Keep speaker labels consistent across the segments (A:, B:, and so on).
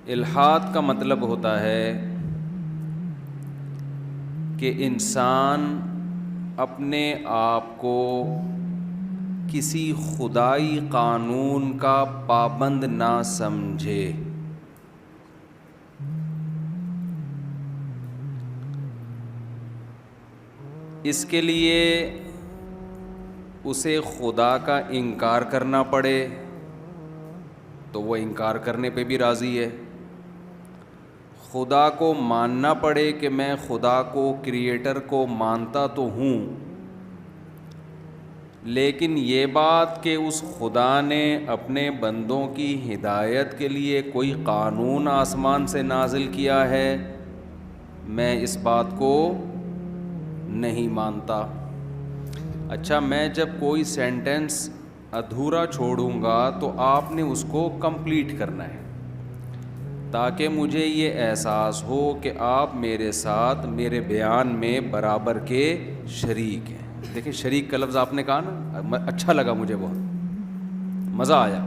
A: الحاد کا مطلب ہوتا ہے کہ انسان اپنے آپ کو کسی خدائی قانون کا پابند نہ سمجھے. اس کے لیے اسے خدا کا انکار کرنا پڑے تو وہ انکار کرنے پہ بھی راضی ہے. خدا کو ماننا پڑے کہ میں خدا کو، کریٹر کو مانتا تو ہوں، لیکن یہ بات کہ اس خدا نے اپنے بندوں کی ہدایت کے لیے کوئی قانون آسمان سے نازل کیا ہے، میں اس بات کو نہیں مانتا. اچھا، میں جب کوئی سینٹنس ادھورا چھوڑوں گا تو آپ نے اس کو کمپلیٹ کرنا ہے تاکہ مجھے یہ احساس ہو کہ آپ میرے ساتھ میرے بیان میں برابر کے شریک ہیں. دیکھیں، شریک کا لفظ آپ نے کہا نا، اچھا لگا مجھے، بہت مزہ آیا.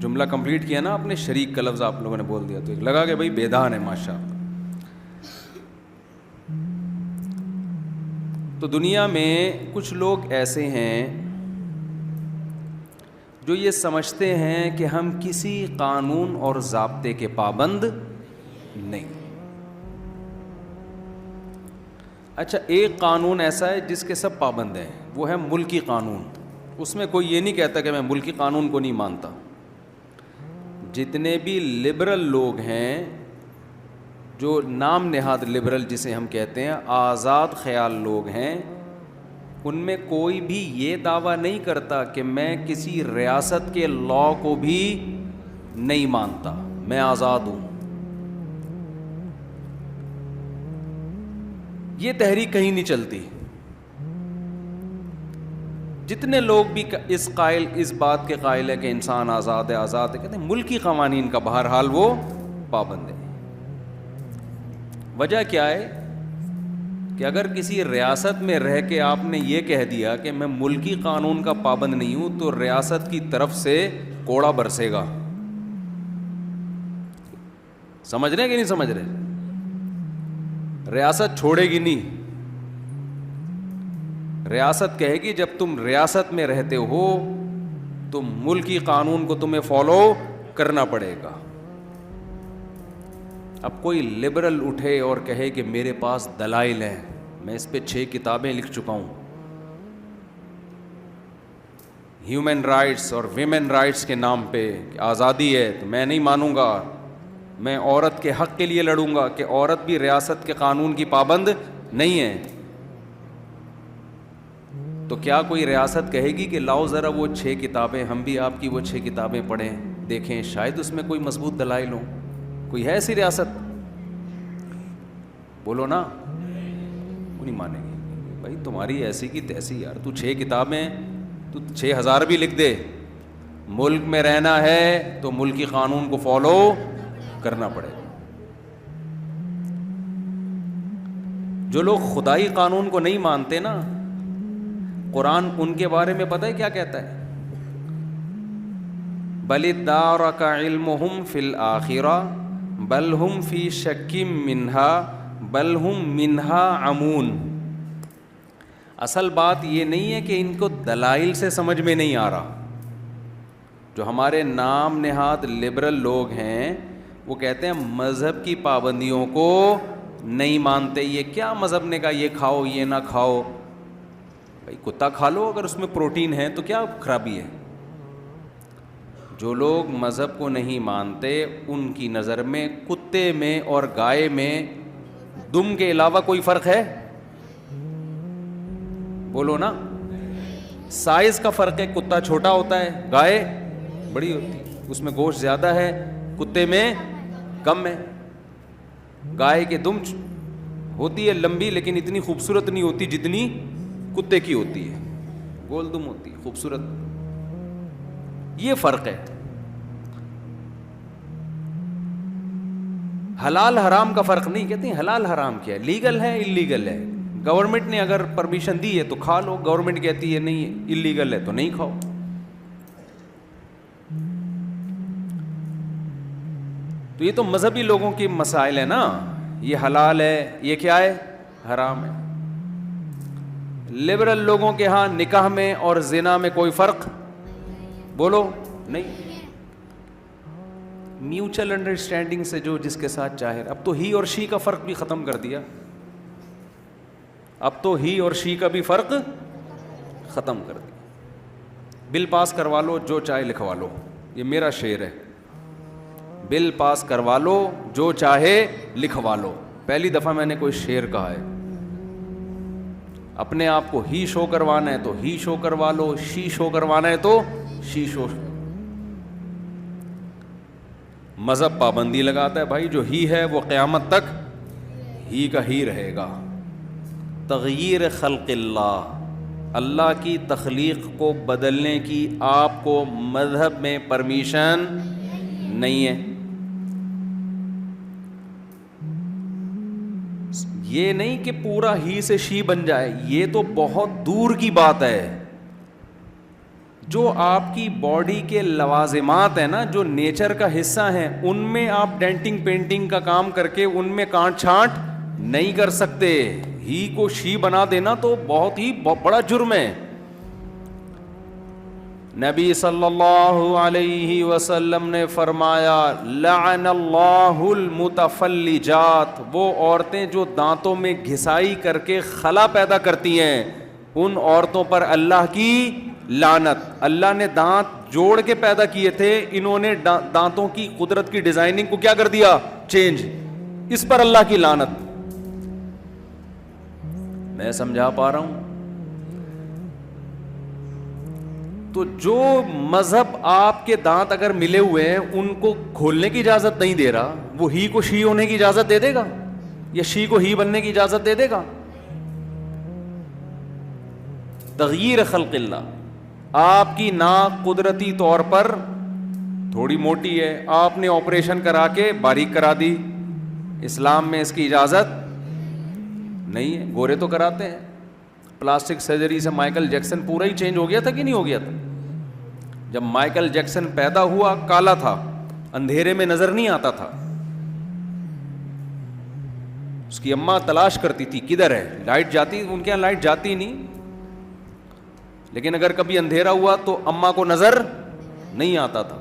A: جملہ کمپلیٹ کیا نا آپ نے، شریک کا لفظ آپ لوگوں نے بول دیا تو لگا کہ بھائی بیدان ہے ماشاء اللہ. تو دنیا میں کچھ لوگ ایسے ہیں جو یہ سمجھتے ہیں کہ ہم کسی قانون اور ضابطے کے پابند نہیں. اچھا، ایک قانون ایسا ہے جس کے سب پابند ہیں، وہ ہے ملکی قانون. اس میں کوئی یہ نہیں کہتا کہ میں ملکی قانون کو نہیں مانتا. جتنے بھی لبرل لوگ ہیں، جو نام نہاد لبرل جسے ہم کہتے ہیں، آزاد خیال لوگ ہیں، ان میں کوئی بھی یہ دعویٰ نہیں کرتا کہ میں کسی ریاست کے لاء کو بھی نہیں مانتا، میں آزاد ہوں. یہ تحریک کہیں نہیں چلتی. جتنے لوگ بھی اس بات کے قائل ہے کہ انسان آزاد ہے، آزاد ہے، کہتے ہیں ملکی قوانین کا بہرحال وہ پابند ہے. وجہ کیا ہے کہ اگر کسی ریاست میں رہ کے آپ نے یہ کہہ دیا کہ میں ملکی قانون کا پابند نہیں ہوں تو ریاست کی طرف سے کوڑا برسے گا. سمجھ رہے کہ نہیں سمجھ رہے؟ ریاست چھوڑے گی نہیں. ریاست کہے گی جب تم ریاست میں رہتے ہو تو ملکی قانون کو تمہیں فالو کرنا پڑے گا. اب کوئی لبرل اٹھے اور کہے کہ میرے پاس دلائل ہیں، میں اس پہ 6 کتابیں لکھ چکا ہوں، ہیومن رائٹس اور ویمن رائٹس کے نام پہ آزادی ہے، تو میں نہیں مانوں گا. میں عورت کے حق کے لیے لڑوں گا کہ عورت بھی ریاست کے قانون کی پابند نہیں ہے. تو کیا کوئی ریاست کہے گی کہ لاؤ ذرا وہ 6 کتابیں، ہم بھی آپ کی وہ 6 کتابیں پڑھیں، دیکھیں شاید اس میں کوئی مضبوط دلائل ہوں؟ کوئی ہے ایسی ریاست؟ بولو نا. وہ نہیں مانے گی. بھائی تمہاری ایسی کی تیسی یار، تو 6 کتابیں، تو 6000 بھی لکھ دے، ملک میں رہنا ہے تو ملکی قانون کو فالو کرنا پڑے گا. جو لوگ خدائی قانون کو نہیں مانتے نا، قرآن ان کے بارے میں پتہ ہے کیا کہتا ہے؟ بل ادارک علمہم فی الآخرہ بل ہم فی شک منہا بل ہم منہا عمون. اصل بات یہ نہیں ہے کہ ان کو دلائل سے سمجھ میں نہیں آ رہا. جو ہمارے نام نہاد لبرل لوگ ہیں وہ کہتے ہیں مذہب کی پابندیوں کو نہیں مانتے. یہ کیا مذہب نے کہا یہ کھاؤ یہ نہ کھاؤ؟ بھائی کتا کھا لو اگر اس میں پروٹین ہے تو کیا خرابی ہے؟ جو لوگ مذہب کو نہیں مانتے ان کی نظر میں کتے میں اور گائے میں دم کے علاوہ کوئی فرق ہے؟ بولو نا. سائز کا فرق ہے، کتا چھوٹا ہوتا ہے، گائے بڑی ہوتی ہے، اس میں گوشت زیادہ ہے، کتے میں کم ہے. گائے کے دم ہوتی ہے لمبی لیکن اتنی خوبصورت نہیں ہوتی جتنی کتے کی ہوتی ہے، گول دم ہوتی ہے، خوبصورت. یہ فرق ہے. حلال حرام کا فرق نہیں. کہتے ہیں حلال حرام کیا ہے؟ لیگل ہے اللیگل ہے. گورنمنٹ نے اگر پرمیشن دی ہے تو کھا لو، گورنمنٹ کہتی ہے نہیں اللیگل ہے تو نہیں کھاؤ. تو یہ تو مذہبی لوگوں کے مسائل ہیں نا، یہ حلال ہے، یہ کیا ہے، حرام ہے. لبرل لوگوں کے ہاں نکاح میں اور زنا میں کوئی فرق بولو نہیں. میوچل انڈرسٹینڈنگ سے جو جس کے ساتھ چاہے. اب تو ہی اور شی کا فرق بھی ختم کر دیا، اب تو ہی اور شی کا بھی فرق ختم کر دیا. بل پاس کروا لو، جو چاہے لکھوا لو، یہ میرا شعر ہے. بل پاس کروا لو، جو چاہے لکھوا لو. پہلی دفعہ میں نے کوئی شعر کہا ہے. اپنے آپ کو ہی شو کروانا ہے تو ہی شو کروا لو، شی شو کروانا ہے تو شی شو. مذہب پابندی لگاتا ہے بھائی جو ہی ہے وہ قیامت تک ہی کا ہی رہے گا. تغییر خلق اللہ، اللہ کی تخلیق کو بدلنے کی آپ کو مذہب میں پرمیشن نہیں ہے. یہ نہیں کہ پورا ہی سے شی بن جائے، یہ تو بہت دور کی بات ہے. جو آپ کی باڈی کے لوازمات ہیں نا، جو نیچر کا حصہ ہیں، ان میں آپ ڈینٹنگ پینٹنگ کا کام کر کے ان میں کانٹ چھانٹ نہیں کر سکتے. ہی کو شی بنا دینا تو بہت ہی بڑا جرم ہے. نبی صلی اللہ علیہ وسلم نے فرمایا لعن اللہ المتفلجات، وہ عورتیں جو دانتوں میں گھسائی کر کے خلا پیدا کرتی ہیں، ان عورتوں پر اللہ کی لعنت. اللہ نے دانت جوڑ کے پیدا کیے تھے، انہوں نے دانتوں کی قدرت کی ڈیزائننگ کو کیا کر دیا، چینج. اس پر اللہ کی لعنت. میں سمجھا پا رہا ہوں؟ تو جو مذہب آپ کے دانت اگر ملے ہوئے ہیں ان کو کھولنے کی اجازت نہیں دے رہا، وہ ہی کو شی ہونے کی اجازت دے دے گا یا شی کو ہی بننے کی اجازت دے دے گا؟ تغییر خلق اللہ. آپ کی ناک قدرتی طور پر تھوڑی موٹی ہے، آپ نے آپریشن کرا کے باریک کرا دی. اسلام میں اس کی اجازت نہیں ہے. گورے تو کراتے ہیں. پلاسٹک سرجری سے مائیکل جیکسن پورا ہی چینج ہو گیا تھا کہ نہیں ہو گیا تھا؟ جب مائیکل جیکسن پیدا ہوا کالا تھا، اندھیرے میں نظر نہیں آتا تھا. اس کی اماں تلاش کرتی تھی کدھر ہے، لائٹ جاتی، ان کے یہاں لائٹ جاتی نہیں، لیکن اگر کبھی اندھیرا ہوا تو اماں کو نظر نہیں آتا تھا.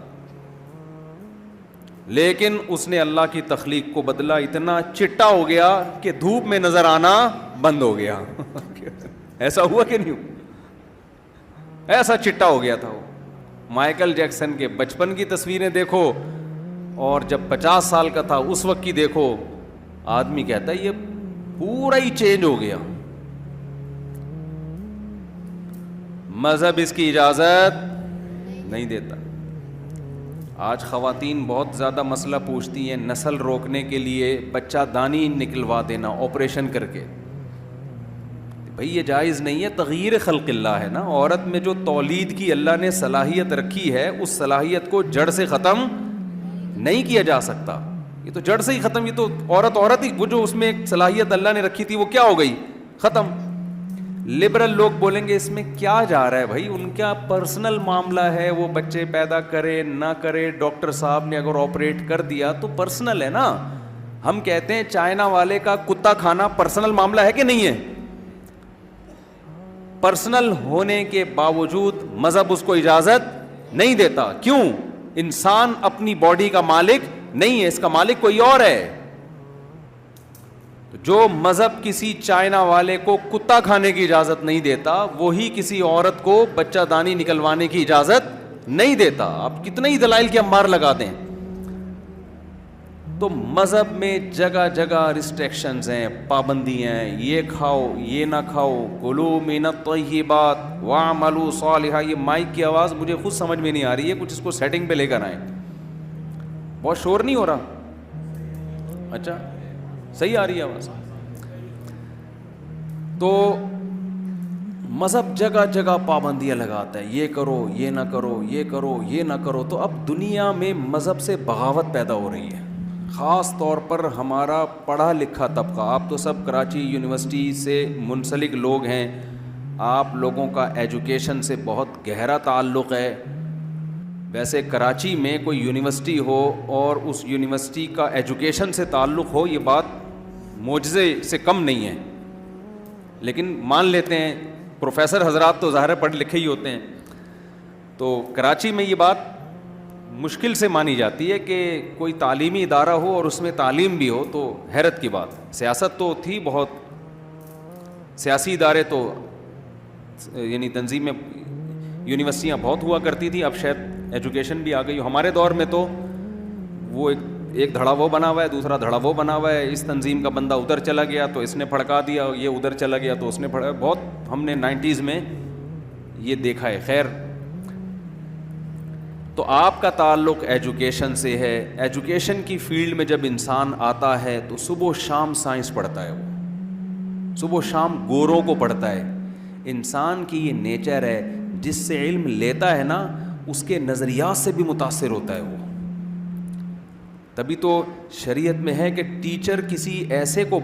A: لیکن اس نے اللہ کی تخلیق کو بدلا، اتنا چٹا ہو گیا کہ دھوپ میں نظر آنا بند ہو گیا. ایسا ہوا کہ نہیں ہوا؟ ایسا چٹا ہو گیا تھا وہ. مائیکل جیکسن کے بچپن کی تصویریں دیکھو اور جب 50 سال کا تھا اس وقت کی دیکھو، آدمی کہتا ہے یہ پورا ہی چینج ہو گیا. مذہب اس کی اجازت نہیں دیتا. آج خواتین بہت زیادہ مسئلہ پوچھتی ہیں نسل روکنے کے لیے بچہ دانی نکلوا دینا آپریشن کر کے. بھئی یہ جائز نہیں ہے، تغییر خلق اللہ ہے نا. عورت میں جو تولید کی اللہ نے صلاحیت رکھی ہے، اس صلاحیت کو جڑ سے ختم نہیں کیا جا سکتا. یہ تو جڑ سے ہی ختم، یہ تو عورت ہی، وہ جو اس میں ایک صلاحیت اللہ نے رکھی تھی وہ کیا ہو گئی، ختم. لبرل لوگ بولیں گے اس میں کیا جا رہا ہے بھائی، ان کا پرسنل معاملہ ہے، وہ بچے پیدا کرے نہ کرے، ڈاکٹر صاحب نے اگر آپریٹ کر دیا تو پرسنل ہے نا. ہم کہتے ہیں چائنا والے کا کتا کھانا پرسنل معاملہ ہے کہ نہیں ہے؟ پرسنل ہونے کے باوجود مذہب اس کو اجازت نہیں دیتا. کیوں؟ انسان اپنی باڈی کا مالک نہیں ہے، اس کا مالک کوئی اور ہے. جو مذہب کسی چائنا والے کو کتا کھانے کی اجازت نہیں دیتا، وہی کسی عورت کو بچہ دانی نکلوانے کی اجازت نہیں دیتا. آپ کتنے ہی دلائل کے انبار لگا دیں. تو مذہب میں جگہ جگہ ریسٹرکشنز ہیں، پابندیاں ہیں، یہ کھاؤ یہ نہ کھاؤ، کلوا من الطیبات واعملوا صالحا. یہ مائک کی آواز مجھے خود سمجھ میں نہیں آ رہی ہے، کچھ اس کو سیٹنگ پہ لے کر آئیں. بہت شور نہیں ہو رہا؟ اچھا صحیح آ رہی ہے آواز. تو مذہب جگہ جگہ پابندیاں لگاتا ہے، یہ کرو یہ نہ کرو، یہ کرو یہ نہ کرو. تو اب دنیا میں مذہب سے بغاوت پیدا ہو رہی ہے، خاص طور پر ہمارا پڑھا لکھا طبقہ. آپ تو سب کراچی یونیورسٹی سے منسلک لوگ ہیں، آپ لوگوں کا ایجوکیشن سے بہت گہرا تعلق ہے. ویسے کراچی میں کوئی یونیورسٹی ہو اور اس یونیورسٹی کا ایجوکیشن سے تعلق ہو، یہ بات معجزے سے کم نہیں ہے، لیکن مان لیتے ہیں پروفیسر حضرات تو ظاہر پڑھے لکھے ہی ہوتے ہیں، تو کراچی میں یہ بات مشکل سے مانی جاتی ہے کہ کوئی تعلیمی ادارہ ہو اور اس میں تعلیم بھی ہو، تو حیرت کی بات۔ سیاست تو تھی بہت، سیاسی ادارے تو یعنی تنظیمیں، یونیورسٹیاں بہت ہوا کرتی تھی، اب شاید ایجوکیشن بھی آ گئی۔ ہمارے دور میں تو وہ ایک دھڑا وہ بنا ہوا ہے، دوسرا دھڑا وہ بنا ہوا ہے، اس تنظیم کا بندہ ادھر چلا گیا تو اس نے پھڑکا دیا، یہ ادھر چلا گیا تو اس نے پھڑکا، بہت ہم نے 90s میں یہ دیکھا ہے۔ خیر، تو آپ کا تعلق ایجوکیشن سے ہے، ایجوکیشن کی فیلڈ میں جب انسان آتا ہے تو صبح و شام سائنس پڑھتا ہے، وہ صبح و شام گوروں کو پڑھتا ہے۔ انسان کی یہ نیچر ہے، جس سے علم لیتا ہے نا اس کے نظریات سے بھی متاثر ہوتا ہے وہ۔ تبھی تو شریعت میں ہے کہ ٹیچر کسی ایسے کو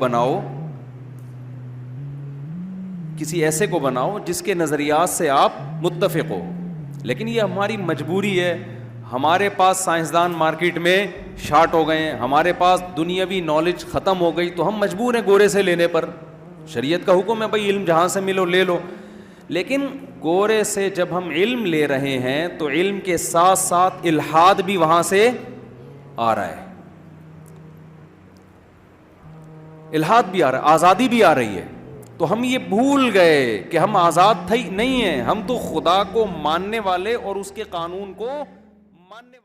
A: بناؤ جس کے نظریات سے آپ متفق ہو، لیکن یہ ہماری مجبوری ہے۔ ہمارے پاس سائنسدان مارکیٹ میں شارٹ ہو گئے ہیں، ہمارے پاس دنیاوی نالج ختم ہو گئی، تو ہم مجبور ہیں گورے سے لینے پر۔ شریعت کا حکم ہے بھائی علم جہاں سے ملو لے لو، لیکن گورے سے جب ہم علم لے رہے ہیں تو علم کے ساتھ ساتھ الحاد بھی وہاں سے آ رہا ہے، الحاد بھی آ رہا ہے، آزادی بھی آ رہی ہے۔ تو ہم یہ بھول گئے کہ ہم آزاد تھے نہیں ہیں، ہم تو خدا کو ماننے والے اور اس کے قانون کو ماننے والے